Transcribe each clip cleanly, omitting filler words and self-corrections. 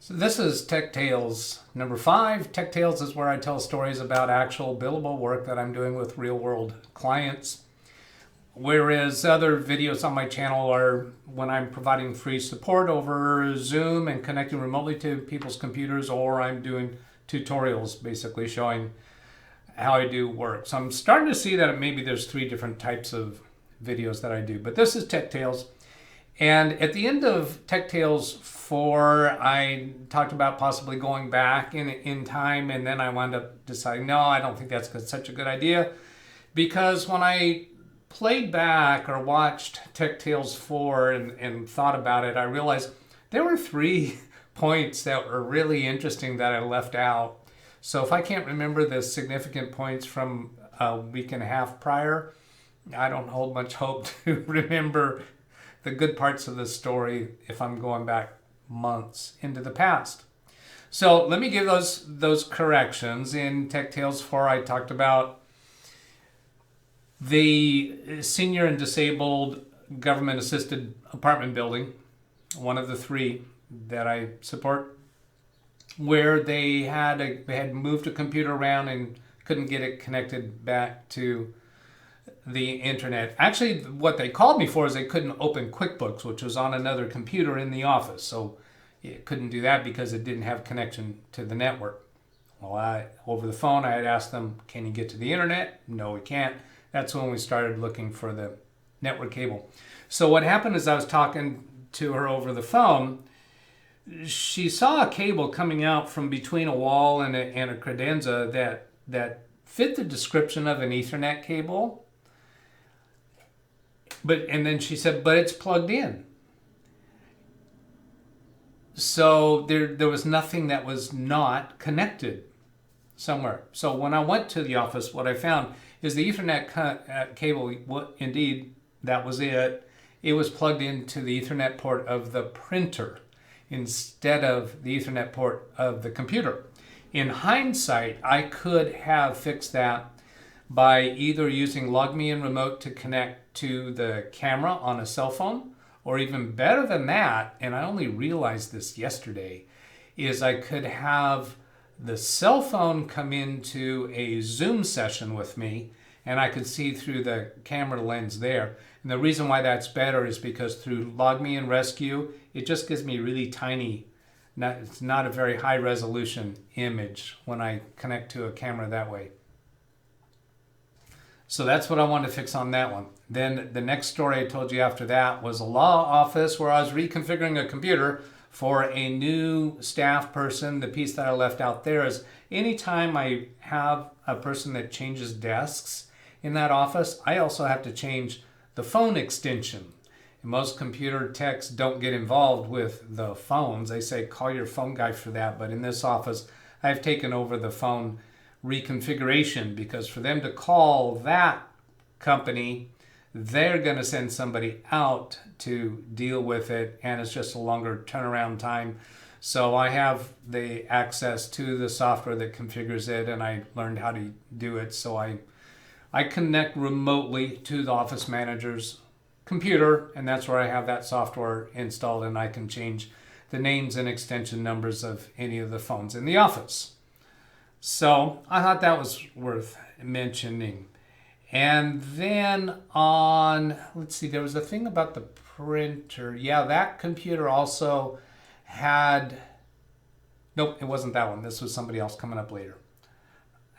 So this is Tech Tales number 5. Tech Tales is where I tell stories about actual billable work that I'm doing with real world clients. Whereas other videos on my channel are when I'm providing free support over Zoom and connecting remotely to people's computers, or I'm doing tutorials basically showing how I do work. So I'm starting to see that maybe there's 3 different types of videos that I do. But this is Tech Tales. And at the end of Tech Tales 4, I talked about possibly going back in time, and then I wound up deciding, no, I don't think that's such a good idea, because when I played back or watched Tech Tales 4 and thought about it, I realized there were 3 points that were really interesting that I left out. So if I can't remember the significant points from a week and a half prior, I don't hold much hope to remember the good parts of the story if I'm going back months into the past. So let me give those corrections. In Tech Tales 4, I talked about the senior and disabled government-assisted apartment building, one of the 3 that I support, where they had moved a computer around and couldn't get it connected back to the internet. Actually, what they called me for is they couldn't open QuickBooks, which was on another computer in the office. So it couldn't do that because it didn't have connection to the network. Well, over the phone, I had asked them, can you get to the internet? No, we can't. That's when we started looking for the network cable. So what happened is I was talking to her over the phone. She saw a cable coming out from between a wall and a credenza that fit the description of an Ethernet cable. And then she said, but it's plugged in. So there was nothing that was not connected somewhere. So when I went to the office, what I found is the Ethernet cable, indeed, that was it. It was plugged into the Ethernet port of the printer instead of the Ethernet port of the computer. In hindsight, I could have fixed that by either using LogMeIn Remote to connect to the camera on a cell phone, or even better than that, and I only realized this yesterday, is I could have the cell phone come into a Zoom session with me, and I could see through the camera lens there. And the reason why that's better is because through LogMeIn Rescue, it just gives me really tiny, it's not a very high resolution image when I connect to a camera that way. So that's what I wanted to fix on that one. Then the next story I told you after that was a Lawoffice, where I was reconfiguring a computer for a new staff person. The piece that I left out there is anytime I have a person that changes desks in that office, I also have to change the phone extension. And most computer techs don't get involved with the phones. They say, call your phone guy for that. But in this office, I've taken over the phone reconfiguration, because for them to call that company, they're going to send somebody out to deal with it, and it's just a longer turnaround time. So I have the access to the software that configures it, and I learned how to do it. So I connect remotely to the office manager's computer, and that's where I have that software installed, and I can change the names and extension numbers of any of the phones in the office. So I thought that was worth mentioning. And then on, let's see, there was a thing about the printer. Yeah, that computer also had, nope, it wasn't that one. This was somebody else coming up later.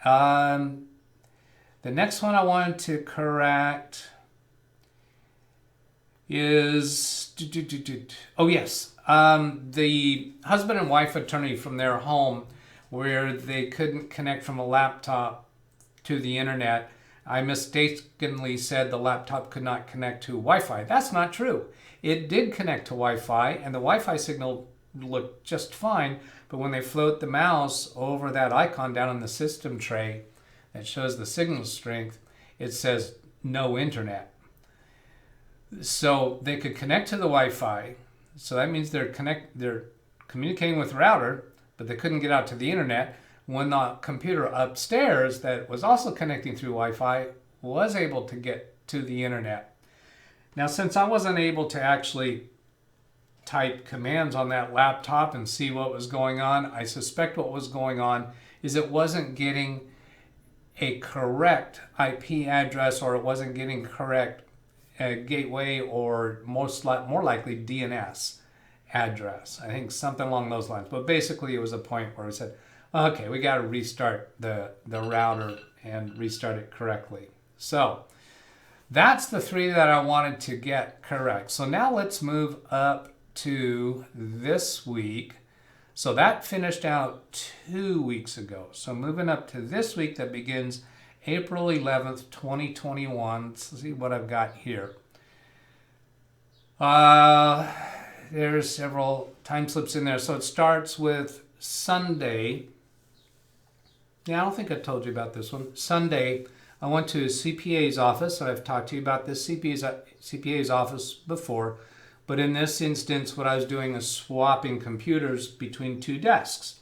The next one I wanted to correct is, oh yes, the husband and wife attorney from their home, where they couldn't connect from a laptop to the internet. I mistakenly said the laptop could not connect to Wi-Fi. That's not true. It did connect to Wi-Fi, and the Wi-Fi signal looked just fine, but when they float the mouse over that icon down on the system tray that shows the signal strength, it says no internet. So they could connect to the Wi-Fi, so that means they're communicating with the router, but they couldn't get out to the internet. When the computer upstairs that was also connecting through Wi-Fi was able to get to the internet. Now, since I wasn't able to actually type commands on that laptop and see what was going on. I suspect what was going on is it wasn't getting a correct IP address, or it wasn't getting correct gateway, or more likely DNS address. I think something along those lines. But basically it was a point where we said, okay, we got to restart the router and restart it correctly. So that's the 3 that I wanted to get correct. So now let's move up to this week. So that finished out 2 weeks ago. So moving up to this week that begins April 11th, 2021. Let's see what I've got here. There's several time slips in there. So it starts with Sunday. Yeah, I don't think I told you about this one. Sunday, I went to a CPA's office. I've talked to you about this CPA's office before, but in this instance, what I was doing is swapping computers between 2 desks.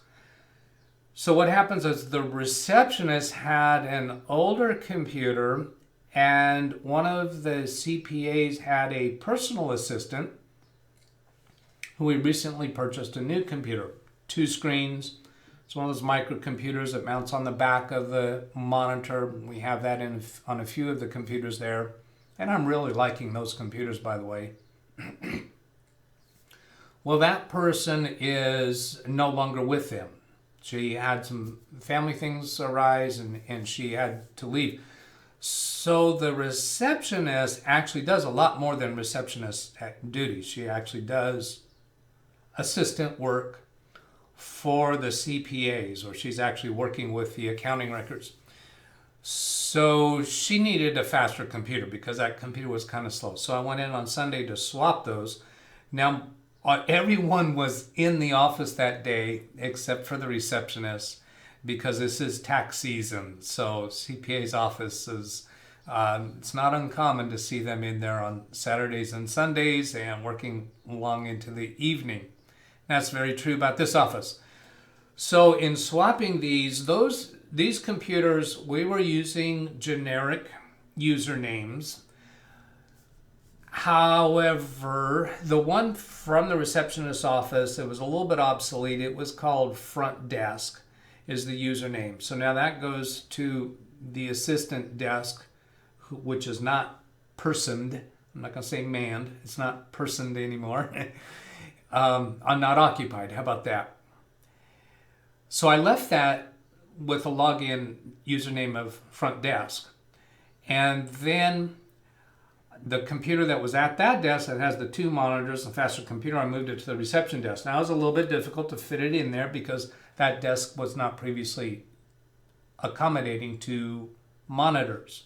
So what happens is the receptionist had an older computer, and one of the CPAs had a personal assistant who we recently purchased a new computer, 2 screens. It's one of those microcomputers that mounts on the back of the monitor. We have that on a few of the computers there. And I'm really liking those computers, by the way. Well, that person is no longer with them. She had some family things arise, and she had to leave. So the receptionist actually does a lot more than receptionist duties. She actually does assistant work for the CPAs, or she's actually working with the accounting records. So she needed a faster computer because that computer was kind of slow. So I went in on Sunday to swap those. Now, everyone was in the office that day except for the receptionist, because this is tax season. So CPA's office is, it's not uncommon to see them in there on Saturdays and Sundays and working long into the evening. That's very true about this office. So in swapping these computers, we were using generic usernames. However, the one from the receptionist's office, it was a little bit obsolete. It was called Front Desk is the username. So now that goes to the assistant desk, which is not personed. I'm not going to say manned. It's not personed anymore. I'm not occupied. How about that? So I left that with a login username of Front Desk. And then the computer that was at that desk that has the 2 monitors, the faster computer, I moved it to the reception desk. Now it was a little bit difficult to fit it in there because that desk was not previously accommodating 2 monitors.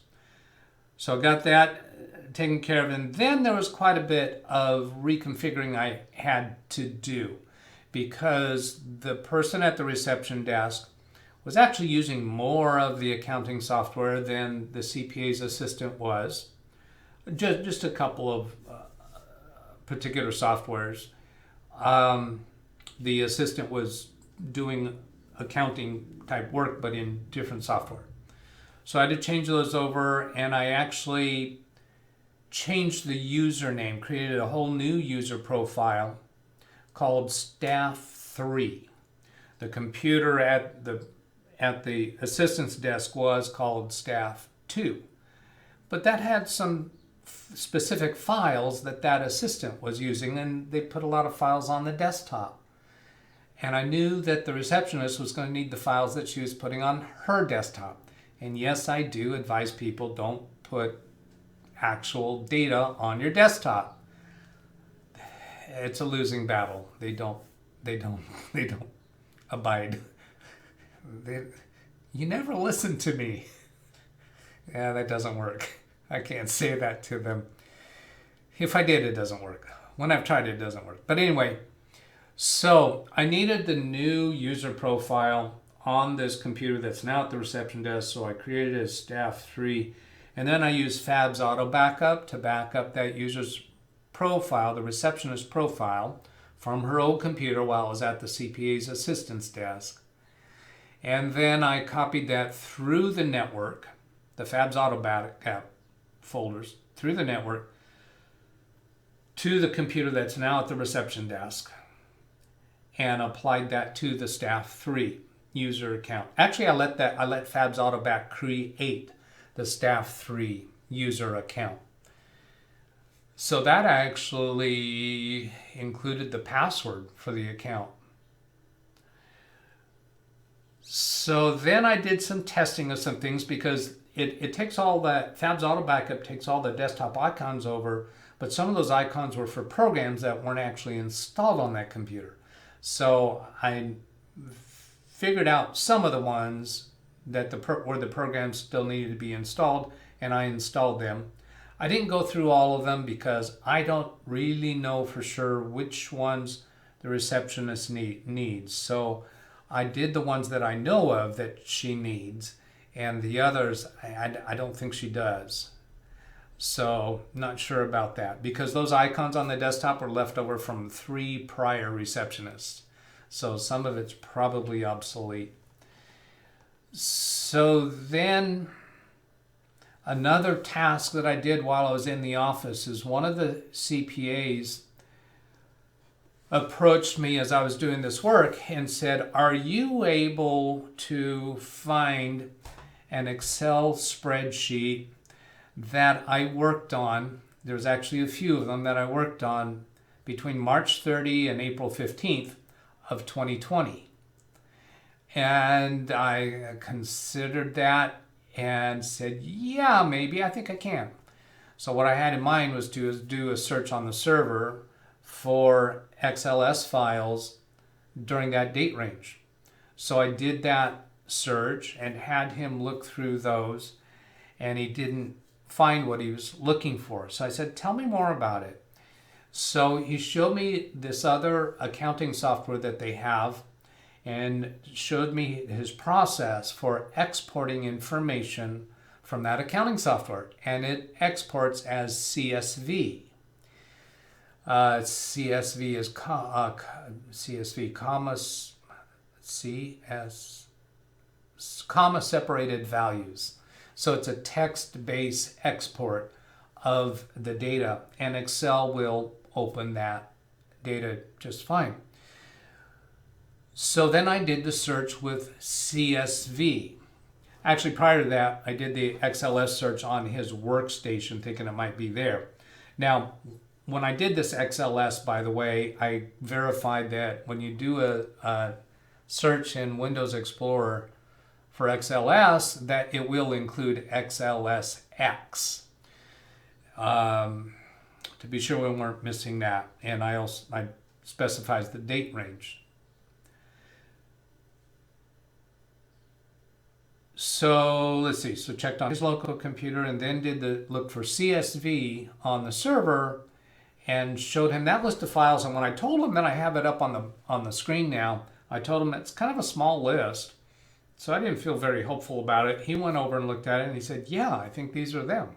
So I got that taken care of. And then there was quite a bit of reconfiguring I had to do, because the person at the reception desk was actually using more of the accounting software than the CPA's assistant was. Just a couple of particular softwares. The assistant was doing accounting type work, but in different software. So I had to change those over, and I actually changed the username, created a whole new user profile called Staff 3. The computer at the assistant's desk was called Staff 2. But that had some specific files that assistant was using, and they put a lot of files on the desktop. And I knew that the receptionist was going to need the files that she was putting on her desktop. And yes, I do advise people, don't put actual data on your desktop. It's a losing battle. They don't abide. You never listen to me. Yeah, that doesn't work. I can't say that to them. If I did, it doesn't work. When I've tried it, it doesn't work. But anyway, so I needed the new user profile on this computer that's now at the reception desk, so I created a Staff 3, and then I used Fab's Auto Backup to back up that user's profile, the receptionist profile, from her old computer while I was at the CPA's assistant's desk. And then I copied that through the network, the Fab's Auto Backup folders, through the network, to the computer that's now at the reception desk and applied that to the staff 3 user account. Actually, I let Fabs AutoBack create the staff 3 user account. So that actually included the password for the account. So then I did some testing of some things, because it takes all that, Fabs Auto Backup takes all the desktop icons over, but some of those icons were for programs that weren't actually installed on that computer. So I figured out some of the ones that where the programs still needed to be installed, and I installed them. I didn't go through all of them because I don't really know for sure which ones the receptionist needs. So I did the ones that I know of that she needs, and the others I don't think she does. So not sure about that, because those icons on the desktop were left over from 3 prior receptionists. So some of it's probably obsolete. So then another task that I did while I was in the office is one of the CPAs approached me as I was doing this work and said, "Are you able to find an Excel spreadsheet that I worked on?" There's actually a few of them that I worked on between March 30 and April 15th of 2020. And I considered that and said, yeah, maybe, I think I can. So what I had in mind was to do a search on the server for XLS files during that date range. So I did that search and had him look through those, and he didn't find what he was looking for. So I said, tell me more about it. So he showed me this other accounting software that they have, and showed me his process for exporting information from that accounting software, and it exports as CSV. CSV is CSV, comma separated values. So it's a text-based export of the data, and Excel will open that data just fine. So then I did the search with CSV. Actually, prior to that, I did the XLS search on his workstation, thinking it might be there. Now, when I did this XLS, by the way, I verified that when you do a search in Windows Explorer for XLS, that it will include XLSX. To be sure we weren't missing that. And I specifies the date range. So let's see, so checked on his local computer and then did the look for CSV on the server and showed him that list of files. And when I told him that I have it up on the screen now, I told him it's kind of a small list. So I didn't feel very hopeful about it. He went over and looked at it and he said, yeah, I think these are them.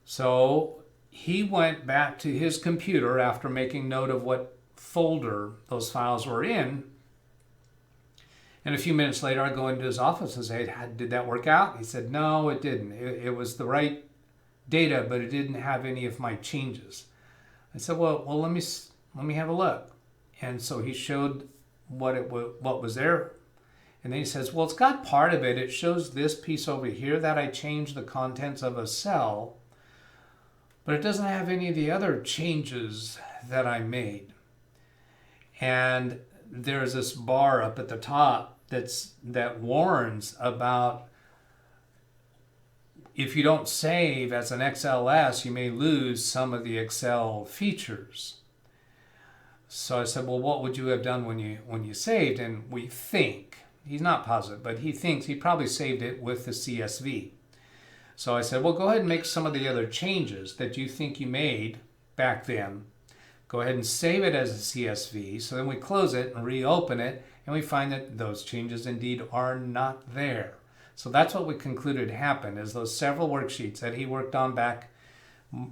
So he went back to his computer after making note of what folder those files were in. And a few minutes later, I go into his office and say, did that work out? He said, no, it didn't. It was the right data, but it didn't have any of my changes. I said, well, let me have a look. And so he showed what was there. And then he says, well, it's got part of it. It shows this piece over here that I changed the contents of a cell, but it doesn't have any of the other changes that I made. And there's this bar up at the top that warns about if you don't save as an XLS, you may lose some of the Excel features. So I said, well, what would you have done when you saved? And we think, he's not positive, but he thinks he probably saved it with the CSV. So I said, well, go ahead and make some of the other changes that you think you made back then. Go ahead and save it as a CSV. So then we close it and reopen it, and we find that those changes indeed are not there. So that's what we concluded happened, is those several worksheets that he worked on back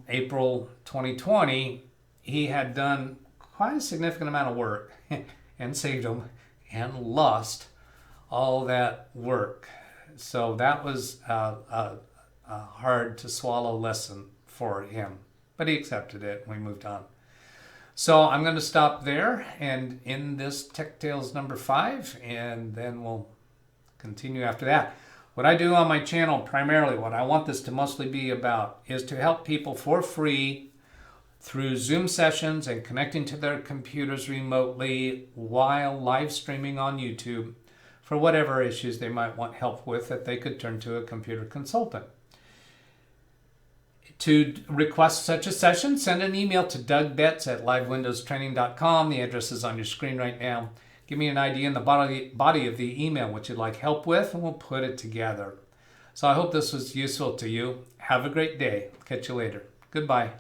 April 2020, he had done quite a significant amount of work and saved them and lost all that work. So that was a hard to swallow lesson for him. But he accepted it and we moved on. So I'm going to stop there and end this Tech Tales number 5, and then we'll continue after that. What I do on my channel, primarily what I want this to mostly be about, is to help people for free through Zoom sessions and connecting to their computers remotely while live streaming on YouTube for whatever issues they might want help with that they could turn to a computer consultant. To request such a session, send an email to DougBetts@LiveWindowsTraining.com. The address is on your screen right now. Give me an idea in the body of the email what you'd like help with, and we'll put it together. So I hope this was useful to you. Have a great day. Catch you later. Goodbye.